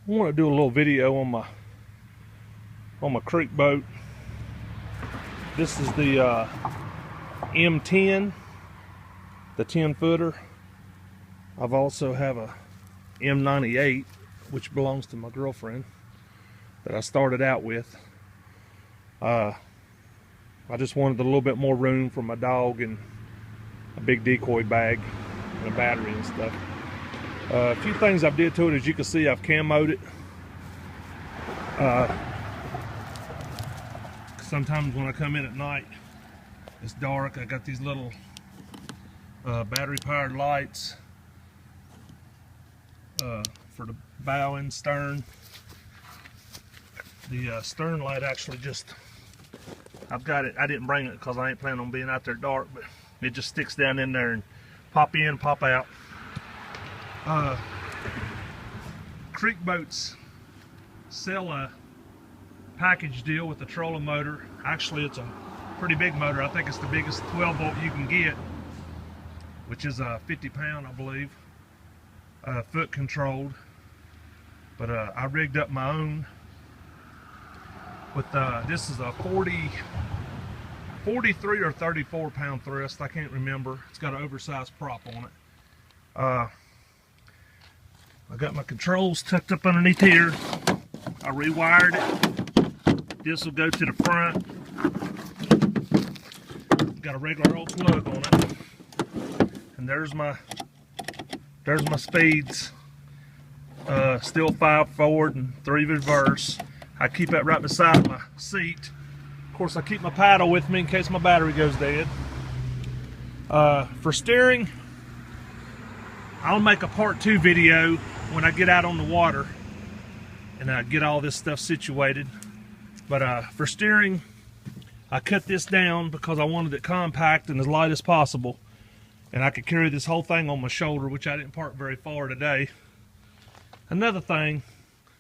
I want to do a little video on my creek boat. This is the M10, the 10-footer. I've also have a M98, which belongs to my girlfriend, that I started out with. I just wanted a little bit more room for my dog and a big decoy bag and a battery and stuff. A few things I've did to it, as you can see, I've camoed it. Sometimes when I come in at night, it's dark. I got these little battery powered lights for the bow and stern. The stern light actually just, I've got it, I didn't bring it because I ain't planning on being out there dark, but it just sticks down in there and pop in, pop out. Creek boats sell a package deal with a trolling motor. Actually, it's a pretty big motor. I think it's the biggest 12 volt you can get, which is a 50 pound, I believe, foot controlled. But I rigged up my own with this is a 43 or 34 pound thrust, I can't remember. It's got an oversized prop on it. I got my controls tucked up underneath here. I rewired it. This will go to the front. Got a regular old plug on it. And there's my speeds. Still 5 forward and 3 reverse. I keep that right beside my seat. Of course, I keep my paddle with me in case my battery goes dead. For steering, I'll make a part 2 video when I get out on the water and get all this stuff situated. But for steering, I cut this down because I wanted it compact and as light as possible, and I could carry this whole thing on my shoulder, which I didn't park very far today. Another thing,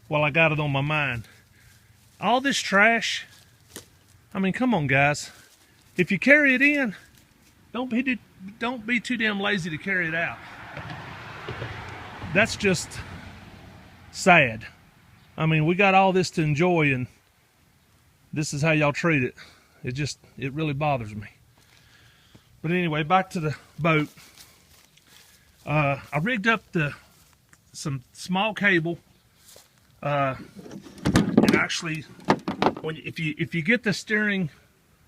while I got it on my mind, all this trash, I mean, come on guys, if you carry it in, don't be too damn lazy to carry it out. That's just sad. I mean, we got all this to enjoy and this is how y'all treat it. It really bothers me. But anyway, back to the boat. I rigged up some small cable. And actually, if you get the steering,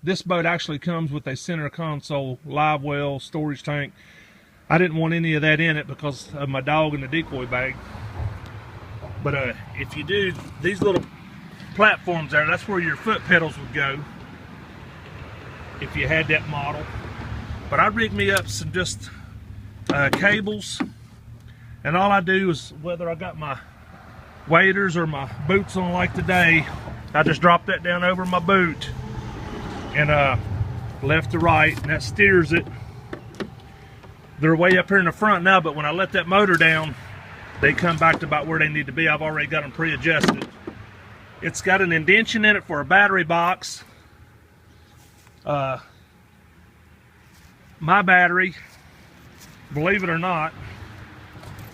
this boat actually comes with a center console, live well, storage tank. I didn't want any of that in it because of my dog and the decoy bag. But if you do, these little platforms there, that's where your foot pedals would go if you had that model. But I rigged me up some just cables, and all I do is, whether I got my waders or my boots on like today, I just drop that down over my boot and left to right, and that steers it. They're way up here in the front now, but when I let that motor down, they come back to about where they need to be. I've already got them pre-adjusted. It's got an indention in it for a battery box. My battery, believe it or not,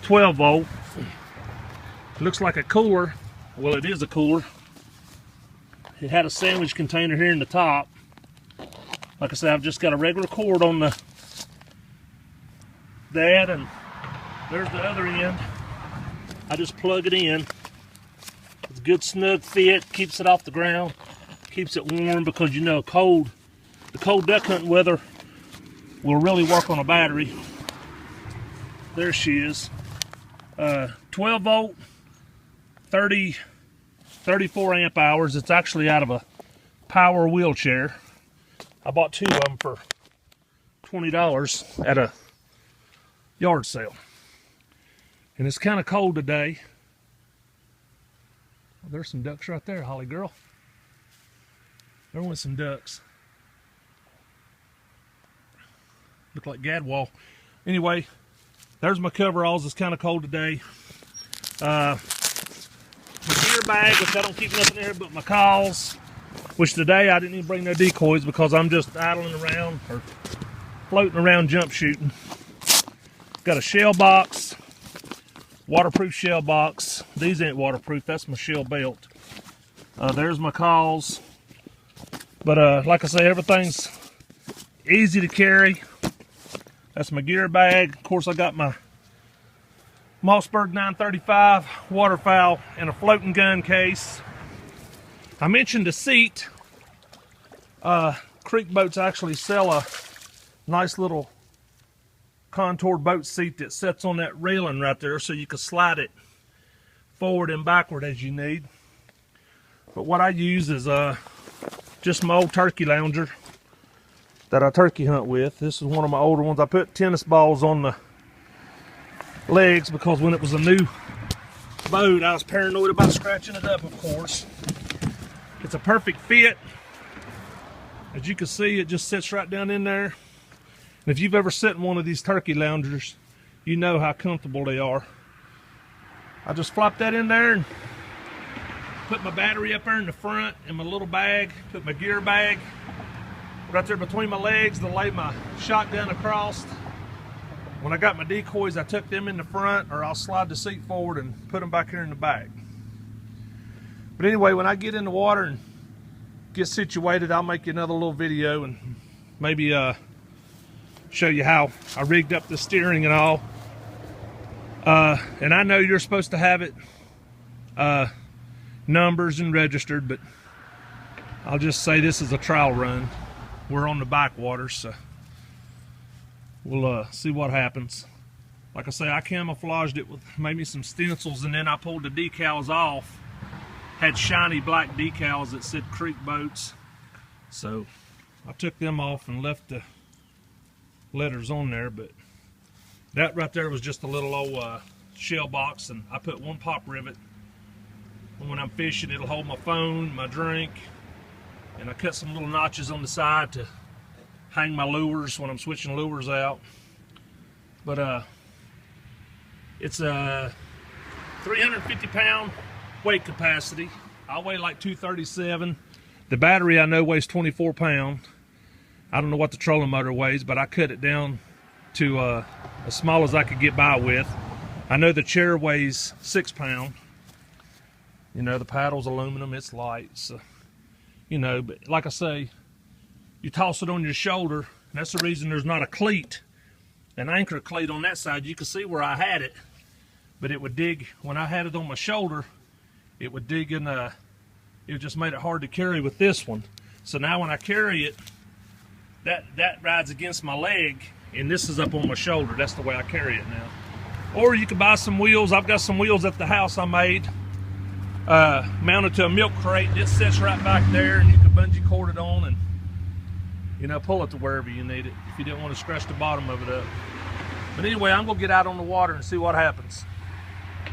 12 volt. Looks like a cooler. Well, it is a cooler. It had a sandwich container here in the top. Like I said, I've just got a regular cord on that, and there's the other end. I just plug it in. It's a good snug fit, keeps it off the ground, keeps it warm, because you know the cold duck hunting weather will really work on a battery. There she is. 12 volt, 34 amp hours. It's actually out of a power wheelchair. I bought 2 of them for $20 at a yard sale. And it's kind of cold today. Well, there's some ducks right there, Holly girl. There went some ducks. Look like gadwall. Anyway, there's my coveralls. It's kind of cold today. My gear bag, which I don't keep nothing there but my calls, which today I didn't even bring no decoys because I'm just idling around or floating around jump shooting. Got a shell box, waterproof shell box, These ain't waterproof. That's my shell belt. There's my calls. But like I say, everything's easy to carry. That's my gear bag. Of course, I got my Mossberg 935 waterfowl and a floating gun case. I mentioned a seat. Creek boats actually sell a nice little contoured boat seat that sits on that railing right there, so you can slide it forward and backward as you need. But what I use is just my old turkey lounger that I turkey hunt with. This is one of my older ones. I put tennis balls on the legs because when it was a new boat, I was paranoid about scratching it up, of course. It's a perfect fit. As you can see, it just sits right down in there. And if you've ever sat in one of these turkey loungers, you know how comfortable they are. I just flop that in there and put my battery up there in the front in my little bag, put my gear bag right there between my legs to lay my shotgun across. When I got my decoys, I tuck them in the front, or I'll slide the seat forward and put them back here in the back. But anyway, when I get in the water and get situated, I'll make you another little video and maybe show you how I rigged up the steering and all. And I know you're supposed to have it numbers and registered, but I'll just say this is a trial run. We're on the backwaters, so we'll see what happens. Like I say, I camouflaged it with maybe some stencils, and then I pulled the decals off. Had shiny black decals that said Creek Boats, so I took them off and left the letters on there. But that right there was just a little old shell box, and I put one pop rivet, and when I'm fishing it'll hold my phone, my drink, and I cut some little notches on the side to hang my lures when I'm switching lures out. But it's a 350 pound weight capacity. I weigh like 237. The battery I know weighs 24 pounds. I don't know what the trolling motor weighs, but I cut it down to as small as I could get by with. I know the chair weighs 6 pounds. You know, the paddle's aluminum, it's light, so, you know, but like I say, you toss it on your shoulder, and that's the reason there's not a cleat, an anchor cleat on that side. You can see where I had it, but it would dig, when I had it on my shoulder, it would dig in it just made it hard to carry with this one. So now when I carry it, that rides against my leg, and this is up on my shoulder. That's the way I carry it now. Or you can buy some wheels. I've got some wheels at the house I made, mounted to a milk crate. It sits right back there, and you can bungee cord it on and, you know, pull it to wherever you need it if you didn't want to scratch the bottom of it up. But anyway, I'm gonna get out on the water and see what happens.